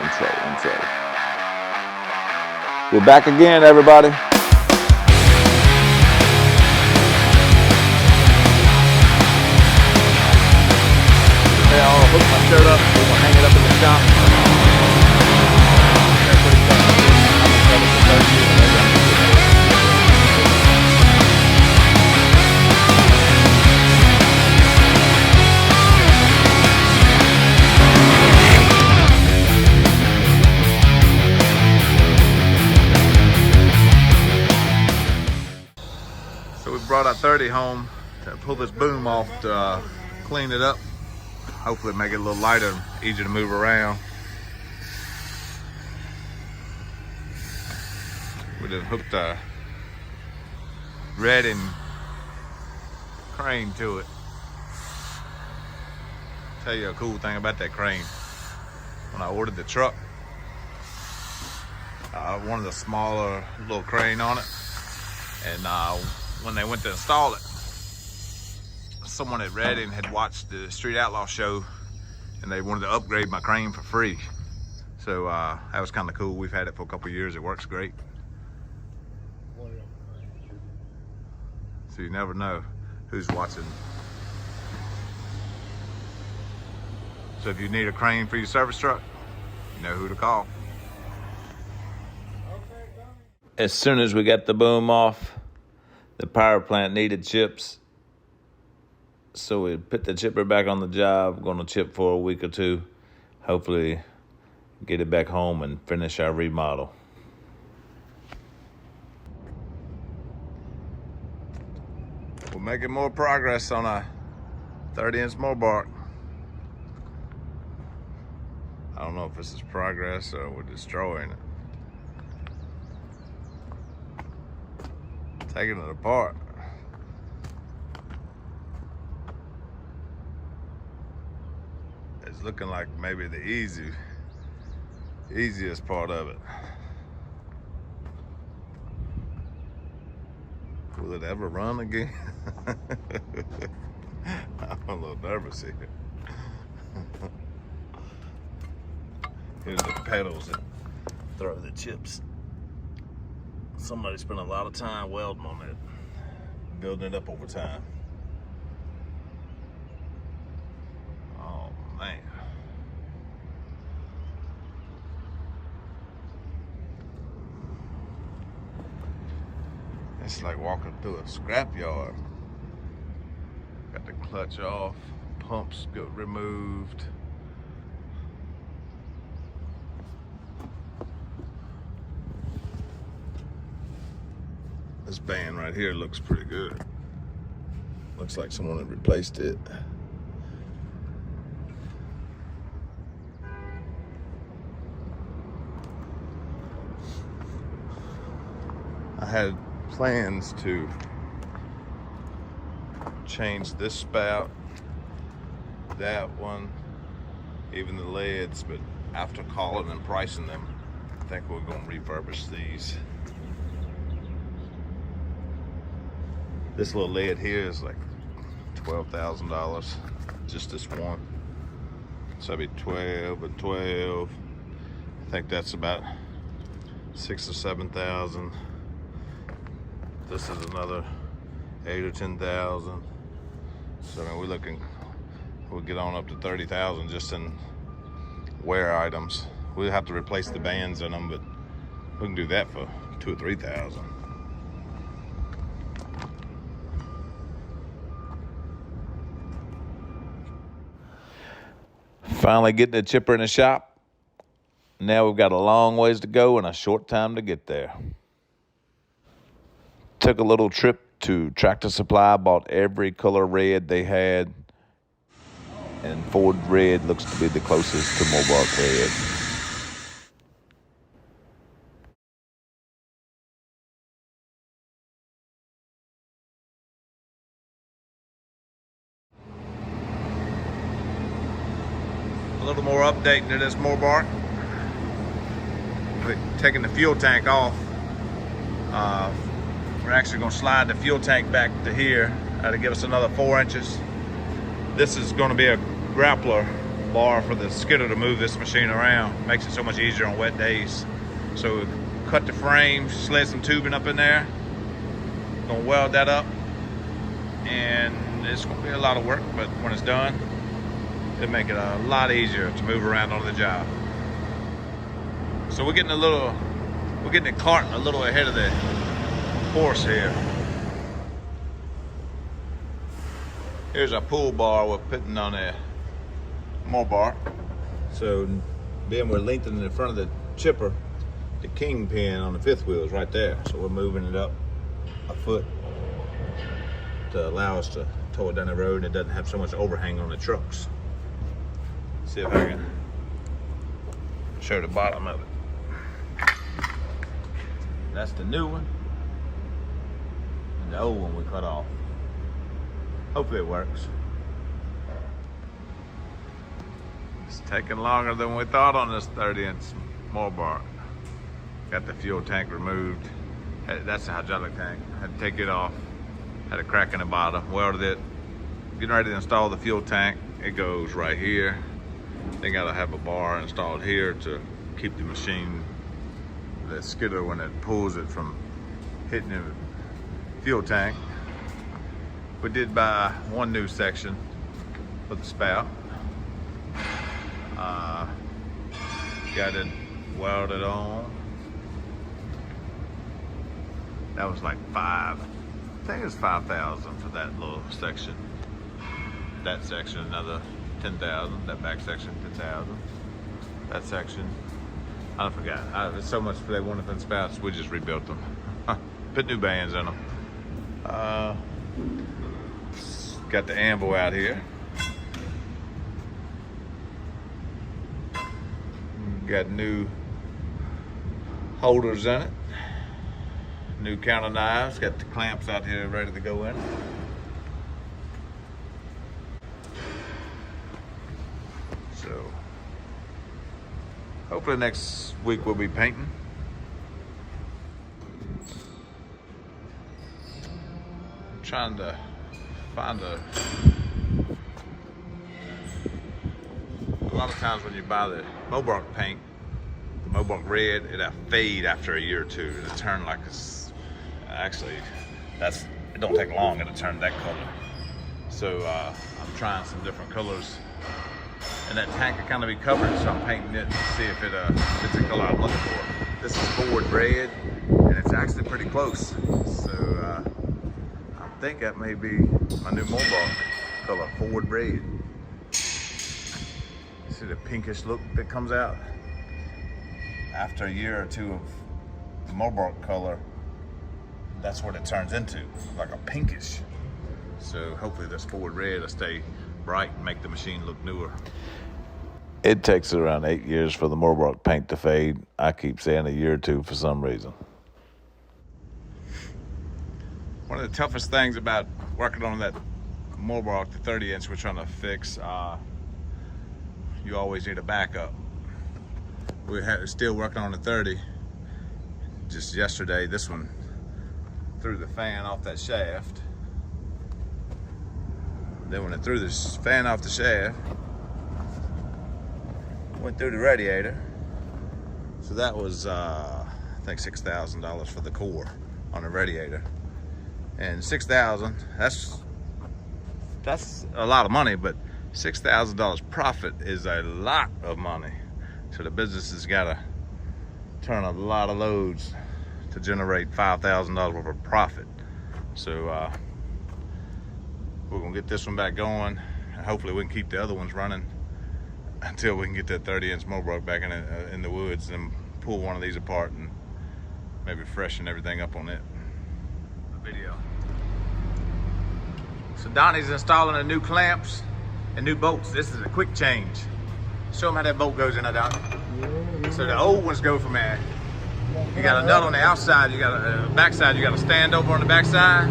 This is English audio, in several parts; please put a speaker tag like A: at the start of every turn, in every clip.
A: Intro. We're back again, everybody. I'll hook my shirt up, we'll hang it up in the shop. So we brought our 30 home to pull this boom off to clean it up. Hopefully make it a little lighter and easier to move around. We just hooked a red and crane to it. Tell you a cool thing about that crane. When I ordered the truck, I wanted a smaller little crane on it. And when they went to install it, someone at Reading had watched the Street Outlaw show and they wanted to upgrade my crane for free. So that was kind of cool. We've had it for a couple of years. It works great. So you never know who's watching. So if you need a crane for your service truck, you know who to call. As soon as we got the boom off, the power plant needed chips. So we put the chipper back on the job. We're gonna chip for a week or two. Hopefully get it back home and finish our remodel. We're making more progress on a 30-inch Morbark. I don't know if this is progress or we're destroying it. Taking it apart. It's looking like maybe the easiest part of it. Will it ever run again? I'm a little nervous here. Here's the pedals that throw the chips. Somebody spent a lot of time welding on it, building it up over time. Oh man. It's like walking through a scrapyard. Got the clutch off, pumps got removed. This band right here looks pretty good. Looks like someone had replaced it. I had plans to change this spout, that one, even the leads, but after calling and pricing them, I think we're gonna refurbish these. This little lead here is like $12,000, just this one. So it'd be 12 and 12. I think that's about 6,000 or 7,000. This is another 8,000 or 10,000. So I mean, we'll get on up to 30,000 just in wear items. We'll have to replace the bands in them, but we can do that for 2,000 or 3,000. Finally getting the chipper in the shop. Now we've got a long ways to go and a short time to get there. Took a little trip to Tractor Supply, bought every color red they had. And Ford red looks to be the closest to Morbark red. A little more updating to this Morbark. We're taking the fuel tank off. We're actually going to slide the fuel tank back to here to give us another 4 inches. This is going to be a grappler bar for the skidder to move this machine around. Makes it so much easier on wet days. So we cut the frame, slid some tubing up in there. Gonna weld that up, and it's gonna be a lot of work, but when it's done, it'll make it a lot easier to move around on the job. So we're getting the cart a little ahead of the horse here. Here's our pull bar we're putting on a Morbark. So being we're lengthening the front of the chipper, the kingpin on the fifth wheel is right there. So we're moving it up a foot to allow us to tow it down the road, and it doesn't have so much overhang on the trucks. See if I can show the bottom of it. That's the new one, and the old one we cut off. Hopefully it works. It's taking longer than we thought on this 30-inch Morbark. Got the fuel tank removed. That's the hydraulic tank. Had to take it off. Had a crack in the bottom. Welded it. Getting ready to install the fuel tank. It goes right here. They gotta have a bar installed here to keep the machine, the skidder, when it pulls it, from hitting the fuel tank. We did buy one new section for the spout. Got it welded on. That was like I think it was 5,000 for that little section. That section, another 10,000. That back section, 10,000. That section, I forgot. There's so much they wanted from spouts, we just rebuilt them. Put new bands in them. Got the ambo out here. Got new holders in it. New counter knives. Got the clamps out here ready to go in. So hopefully next week we'll be painting. I'm trying to find a lot of times when you buy the Morbark paint, the Morbark red, it'll fade after a year or two. It'll turn like it's, actually, it don't take long, it'll turn that color. So I'm trying some different colors, and that tank will kind of be covered, so I'm painting it to see if it's the color I'm looking for. This is forward red, and it's actually pretty close. So I think that may be my new Morbark color, forward red. See the pinkish look that comes out after a year or two of the Morbark color. That's what it turns into, like a pinkish. So hopefully this forward red will stay bright and make the machine look newer. It takes around 8 years for the Morbark paint to fade. I keep saying a year or two for some reason. One of the toughest things about working on that Morbark, the 30-inch we're trying to fix, you always need a backup. We're still working on the 30. Just yesterday, this one threw the fan off that shaft. Then when it threw the fan off the shaft, went through the radiator. So that was, I think, $6,000 for the core on the radiator. And $6,000, that's a lot of money, but $6,000 profit is a lot of money. So the business has got to turn a lot of loads to generate $5,000 worth of profit. So we're gonna get this one back going, and hopefully we can keep the other ones running until we can get that 30-inch Morbark back in the woods, and pull one of these apart and maybe freshen everything up on it. The video. So Donnie's installing the new clamps and new bolts. This is a quick change. Show them how that bolt goes in there, Donnie. So the old ones go from there. You got a nut on the outside, you got a backside, you got a stand over on the backside.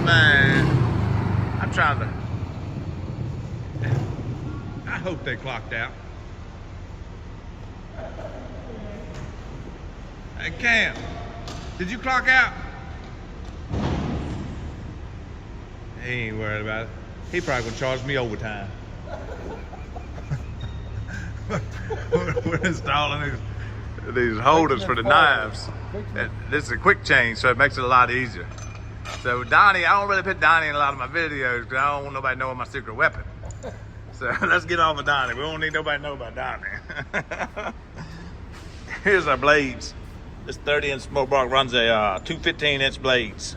A: Man, I'm trying to, I hope they clocked out. Hey Cam, did you clock out? He ain't worried about it. He probably gonna charge me overtime. we're installing these holders for the knives. And this is a quick change, so it makes it a lot easier. So Donnie, I don't really put Donnie in a lot of my videos because I don't want nobody knowing my secret weapon. So let's get off of Donnie. We don't need nobody to know about Donnie. Here's our blades. This 30-inch Morbark runs a two 15-inch blades.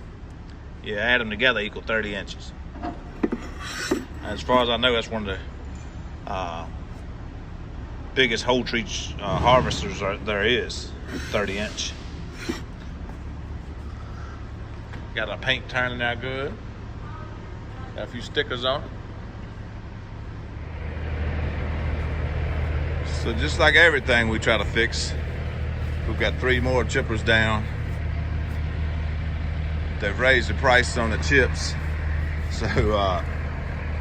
A: You add them together equal 30 inches. As far as I know, that's one of the biggest whole tree harvesters there is, 30-inch. Got our paint turning out good. Got a few stickers on it. So just like everything we try to fix, we've got 3 more chippers down. They've raised the price on the chips. So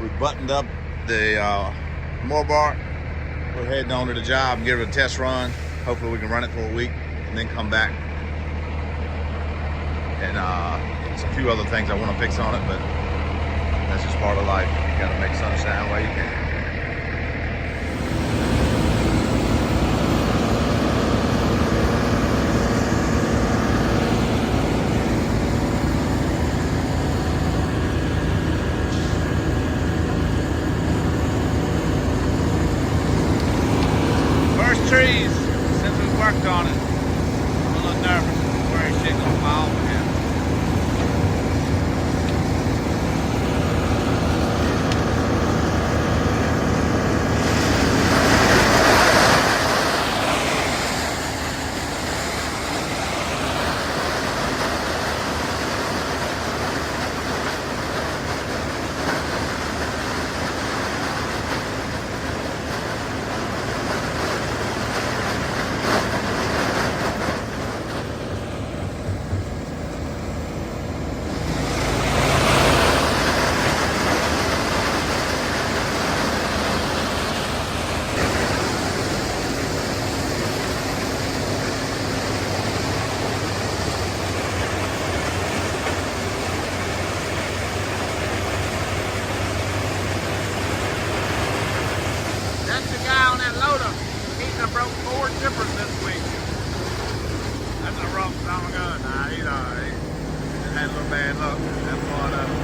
A: we buttoned up the Morbark. We're heading on to the job and give it a test run. Hopefully we can run it for a week and then come back. And there's a few other things I want to fix on it, but that's just part of life. You gotta make sunshine while you can. Trees since we worked on it. I'm a little nervous where shit gonna fall for him. Broke 4 chippers this week. That's a rough son of a gun. Nah, he's alright. Just had a little bad luck. That's part of it.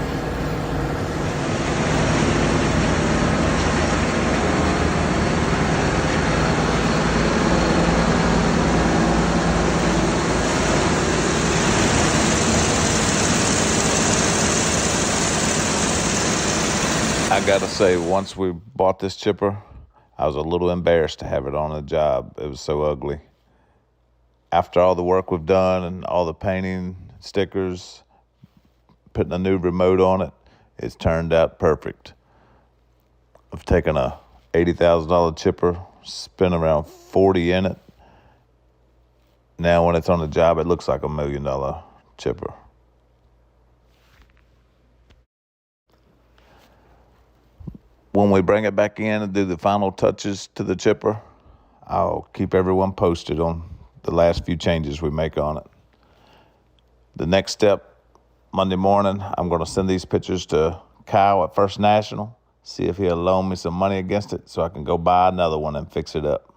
A: I gotta say, once we bought this chipper, I was a little embarrassed to have it on the job. It was so ugly. After all the work we've done and all the painting, stickers, putting a new remote on it, it's turned out perfect. I've taken a $80,000 chipper, spent around 40 in it. Now when it's on the job, it looks like $1 million chipper. When we bring it back in and do the final touches to the chipper, I'll keep everyone posted on the last few changes we make on it. The next step, Monday morning, I'm going to send these pictures to Kyle at First National, see if he'll loan me some money against it so I can go buy another one and fix it up.